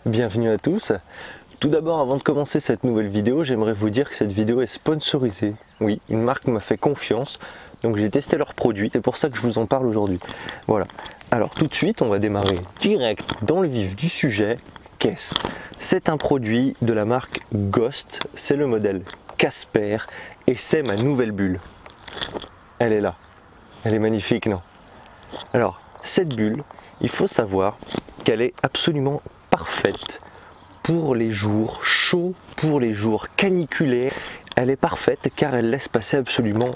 bienvenue à tous. Tout d'abord, avant de commencer cette nouvelle vidéo, j'aimerais vous dire que cette vidéo est sponsorisée. Oui, une marque m'a fait confiance, donc j'ai testé leurs produits, c'est pour ça que je vous en parle aujourd'hui. Voilà, alors tout de suite, on va démarrer direct dans le vif du sujet. Qu'est-ce? C'est un produit de la marque Ghost, c'est le modèle Casper, et c'est ma nouvelle bulle. Elle est là, elle est magnifique, non? Alors, cette bulle, il faut savoir qu'elle est absolument parfaite pour les jours chauds, pour les jours caniculaires. Elle est parfaite car elle laisse passer absolument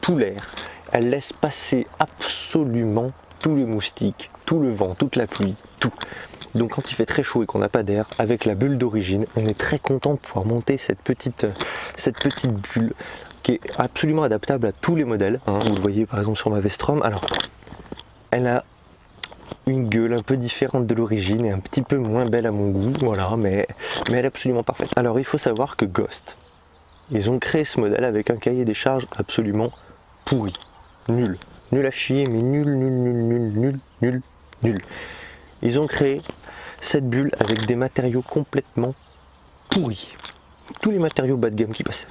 tout l'air. Elle laisse passer absolument tout le moustique, tout le vent, toute la pluie, tout. Donc quand il fait très chaud et qu'on n'a pas d'air, avec la bulle d'origine, on est très content de pouvoir monter cette petite bulle qui est absolument adaptable à tous les modèles. Hein. Vous le voyez par exemple sur ma Vestrom. Alors, elle a une gueule un peu différente de l'origine et un petit peu moins belle à mon goût, voilà, mais elle est absolument parfaite. Alors il faut savoir que Ghost, ils ont créé ce modèle avec un cahier des charges absolument pourri, nul à chier, mais nul. Ils ont créé cette bulle avec des matériaux complètement pourris, tous les matériaux bas de gamme qui passaient.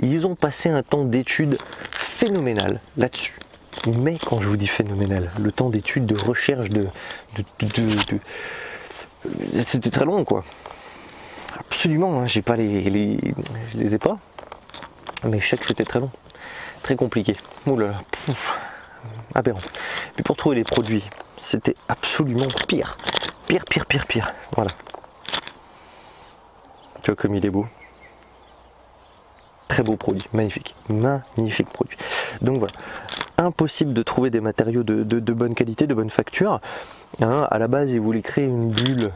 Ils ont passé un temps d'étude phénoménal là-dessus. Mais quand je vous dis phénoménal, le temps d'étude, de recherche, c'était très long quoi. Absolument, hein, j'ai pas je les ai pas, mais je sais que c'était très long, très compliqué. Ouh là là, aberrant. Puis pour trouver les produits, c'était absolument pire. Voilà. Tu vois comme il est beau. Très beau produit, magnifique produit. Donc voilà, impossible de trouver des matériaux de bonne qualité, de bonne facture. Hein, à la base, ils voulaient créer une bulle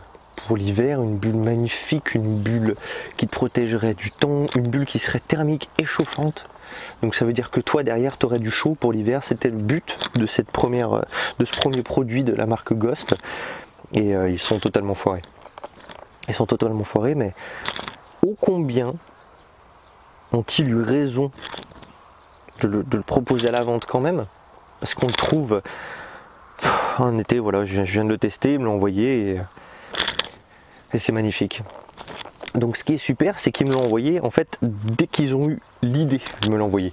pour l'hiver, une bulle magnifique, une bulle qui te protégerait du temps, une bulle qui serait thermique et chauffante. Donc ça veut dire que toi derrière, tu aurais du chaud pour l'hiver. C'était le but de ce premier produit de la marque Ghost. Et ils sont totalement foirés. Ils sont totalement foirés, mais ô combien ont-ils eu raison de le proposer à la vente quand même, parce qu'on le trouve en été. Voilà, je viens de le tester, ils me l'ont envoyé et c'est magnifique. Donc ce qui est super, c'est qu'ils me l'ont envoyé en fait dès qu'ils ont eu l'idée de me l'envoyer.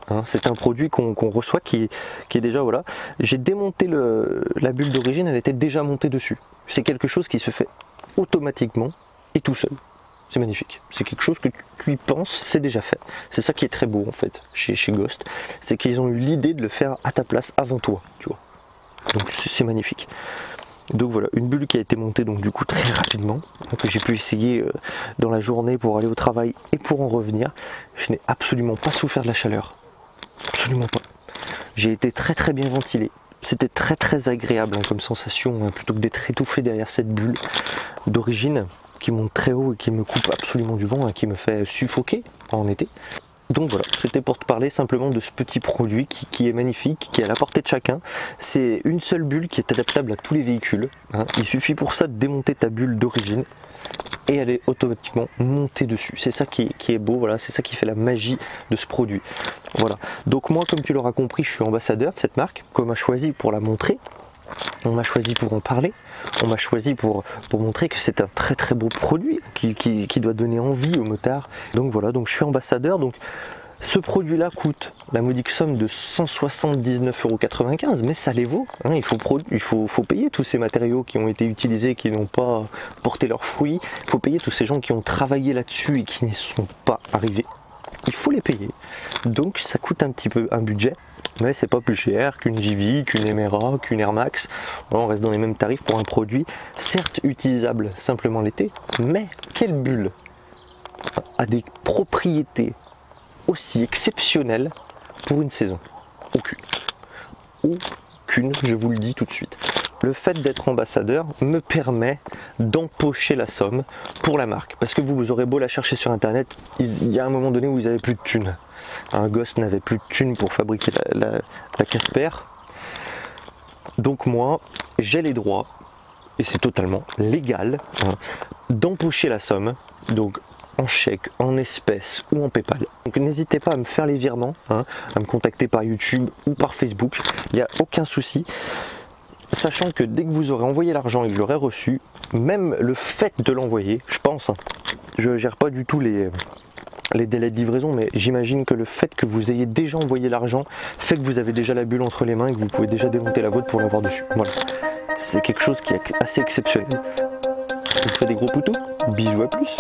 Hein, c'est un produit qu'on reçoit qui est déjà, voilà, j'ai démonté la bulle d'origine, elle était déjà montée dessus. C'est quelque chose qui se fait automatiquement et tout seul. C'est magnifique, c'est quelque chose que tu y penses, c'est déjà fait. C'est ça qui est très beau en fait chez Ghost, c'est qu'ils ont eu l'idée de le faire à ta place avant toi, tu vois. Donc c'est magnifique. Donc voilà, une bulle qui a été montée donc du coup très rapidement, que j'ai pu essayer dans la journée pour aller au travail et pour en revenir. Je n'ai absolument pas souffert de la chaleur, absolument pas. J'ai été très bien ventilé. C'était très agréable hein, comme sensation, hein, plutôt que d'être étouffé derrière cette bulle d'origine qui monte très haut et qui me coupe absolument du vent, hein, qui me fait suffoquer en été. Donc voilà, c'était pour te parler simplement de ce petit produit qui est magnifique, qui est à la portée de chacun. C'est une seule bulle qui est adaptable à tous les véhicules. Hein. Il suffit pour ça de démonter ta bulle d'origine et elle est automatiquement montée dessus. C'est ça qui est beau, voilà, c'est ça qui fait la magie de ce produit. Voilà, donc moi comme tu l'auras compris, je suis ambassadeur de cette marque, qu'on m'a choisi pour la montrer. On m'a choisi pour en parler, on m'a choisi pour montrer que c'est un très beau produit qui doit donner envie aux motards. Donc voilà, donc je suis ambassadeur. Donc ce produit là coûte la modique somme de 179,95 €, mais ça les vaut. Hein, il faut payer tous ces matériaux qui ont été utilisés, qui n'ont pas porté leurs fruits. Il faut payer tous ces gens qui ont travaillé là-dessus et qui n'y sont pas arrivés. Il faut les payer. Donc ça coûte un petit peu un budget. Mais c'est pas plus cher qu'une JV, qu'une Emera, qu'une Air Max. On reste dans les mêmes tarifs pour un produit, certes utilisable simplement l'été, mais quelle bulle a des propriétés aussi exceptionnelles pour une saison? Aucune, je vous le dis tout de suite. Le fait d'être ambassadeur me permet d'empocher la somme pour la marque. Parce que vous aurez beau la chercher sur internet, il y a un moment donné où ils n'avaient plus de thunes. Un Ghost n'avait plus de thunes pour fabriquer la Casper. Donc moi, j'ai les droits, et c'est totalement légal, hein, d'empocher la somme, donc en chèque, en espèces ou en PayPal. Donc n'hésitez pas à me faire les virements, hein, à me contacter par YouTube ou par Facebook, il n'y a aucun souci. sachant que dès que vous aurez envoyé l'argent et que je l'aurai reçu, même le fait de l'envoyer, je pense, hein, je gère pas du tout les délais de livraison, mais j'imagine que le fait que vous ayez déjà envoyé l'argent fait que vous avez déjà la bulle entre les mains et que vous pouvez déjà démonter la vôtre pour l'avoir dessus. Voilà, c'est quelque chose qui est assez exceptionnel. Je vous fais des gros poutous, bisous, à plus.